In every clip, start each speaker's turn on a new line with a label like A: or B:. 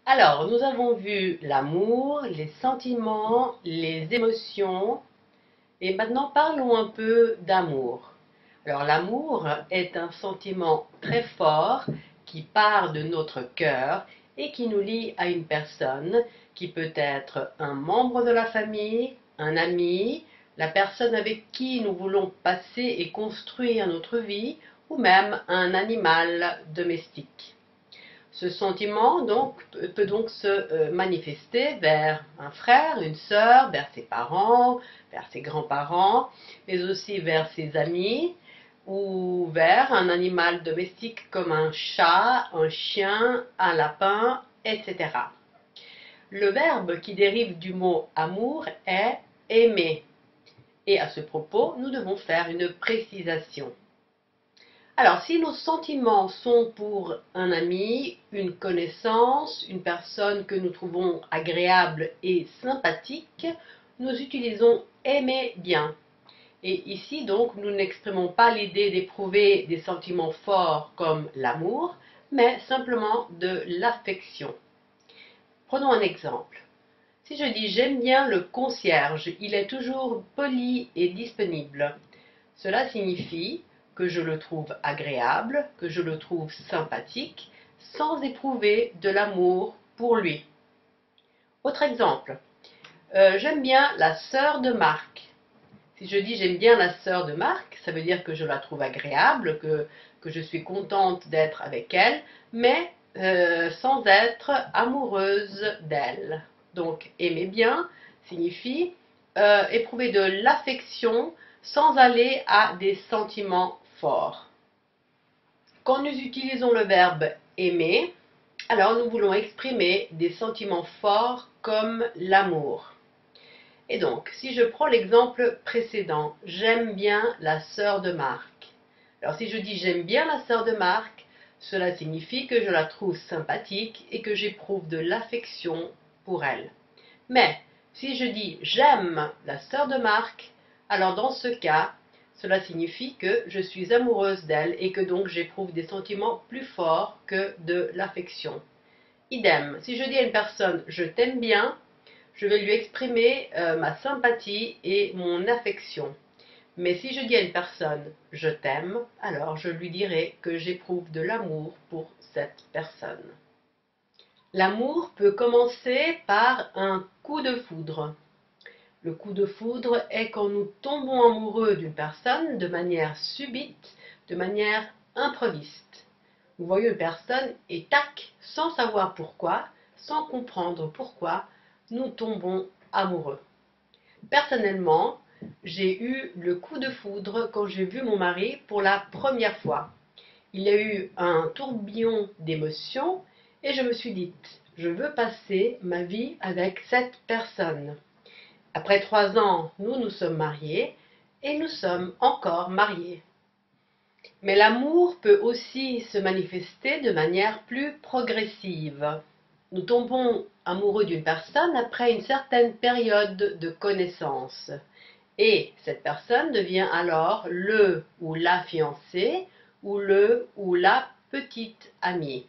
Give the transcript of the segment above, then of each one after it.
A: Alors, nous avons vu l'amour, les sentiments, les émotions, et maintenant parlons un peu d'amour. Alors, l'amour est un sentiment très fort qui part de notre cœur et qui nous lie à une personne qui peut être un membre de la famille, un ami, la personne avec qui nous voulons passer et construire notre vie, ou même un animal domestique. Ce sentiment peut donc se manifester vers un frère, une sœur, vers ses parents, vers ses grands-parents, mais aussi vers ses amis ou vers un animal domestique comme un chat, un chien, un lapin, etc. Le verbe qui dérive du mot amour est aimer. Et à ce propos, nous devons faire une précisation. Alors, si nos sentiments sont pour un ami, une connaissance, une personne que nous trouvons agréable et sympathique, nous utilisons aimer bien. Et ici, donc, nous n'exprimons pas l'idée d'éprouver des sentiments forts comme l'amour, mais simplement de l'affection. Prenons un exemple. Si je dis j'aime bien le concierge, il est toujours poli et disponible. Cela signifie que je le trouve agréable, que je le trouve sympathique, sans éprouver de l'amour pour lui. Autre exemple, j'aime bien la sœur de Marc. Si je dis j'aime bien la sœur de Marc, ça veut dire que je la trouve agréable, que je suis contente d'être avec elle, mais sans être amoureuse d'elle. Donc aimer bien signifie éprouver de l'affection sans aller à des sentiments forts. Quand nous utilisons le verbe aimer, alors nous voulons exprimer des sentiments forts comme l'amour. Et donc, si je prends l'exemple précédent, j'aime bien la sœur de Marc. Alors si je dis j'aime bien la sœur de Marc, cela signifie que je la trouve sympathique et que j'éprouve de l'affection pour elle. Mais si je dis j'aime la sœur de Marc, alors dans ce cas, cela signifie que je suis amoureuse d'elle et que donc j'éprouve des sentiments plus forts que de l'affection. Idem, si je dis à une personne je t'aime bien, je vais lui exprimer ma sympathie et mon affection. Mais si je dis à une personne je t'aime, alors je lui dirai que j'éprouve de l'amour pour cette personne. L'amour peut commencer par un coup de foudre. Le coup de foudre est quand nous tombons amoureux d'une personne de manière subite, de manière improviste. Nous voyons une personne et tac, sans savoir pourquoi, sans comprendre pourquoi, nous tombons amoureux. Personnellement, j'ai eu le coup de foudre quand j'ai vu mon mari pour la première fois. Il y a eu un tourbillon d'émotions et je me suis dit, je veux passer ma vie avec cette personne. Après 3 ans, nous nous sommes mariés et nous sommes encore mariés. Mais l'amour peut aussi se manifester de manière plus progressive. Nous tombons amoureux d'une personne après une certaine période de connaissance. Et cette personne devient alors le ou la fiancée ou le ou la petite amie.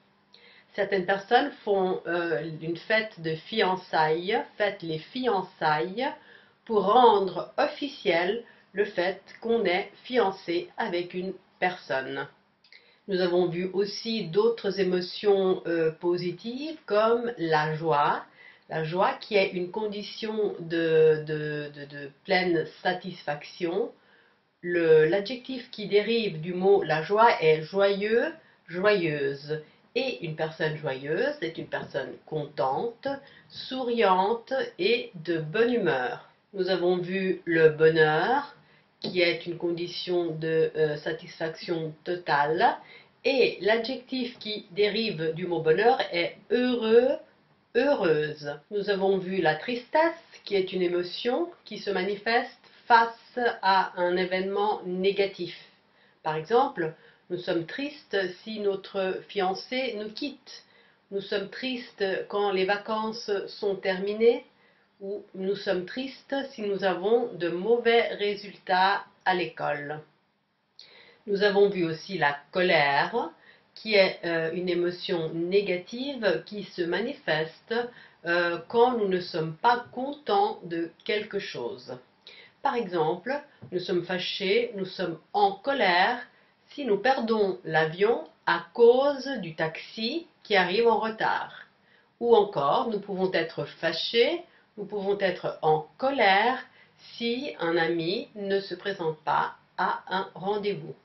A: Certaines personnes font une fête de fiançailles, fêtent les fiançailles pour rendre officiel le fait qu'on est fiancé avec une personne. Nous avons vu aussi d'autres émotions positives comme la joie qui est une condition de pleine satisfaction. L'adjectif qui dérive du mot la joie est joyeux, joyeuse. Et une personne joyeuse est une personne contente, souriante et de bonne humeur. Nous avons vu le bonheur, qui est une condition de satisfaction totale. Et l'adjectif qui dérive du mot bonheur est heureux, heureuse. Nous avons vu la tristesse, qui est une émotion qui se manifeste face à un événement négatif. Par exemple, nous sommes tristes si notre fiancé nous quitte. Nous sommes tristes quand les vacances sont terminées ou nous sommes tristes si nous avons de mauvais résultats à l'école. Nous avons vu aussi la colère, qui est une émotion négative qui se manifeste quand nous ne sommes pas contents de quelque chose. Par exemple, nous sommes fâchés, nous sommes en colère si nous perdons l'avion à cause du taxi qui arrive en retard. Ou encore, nous pouvons être fâchés, nous pouvons être en colère si un ami ne se présente pas à un rendez-vous.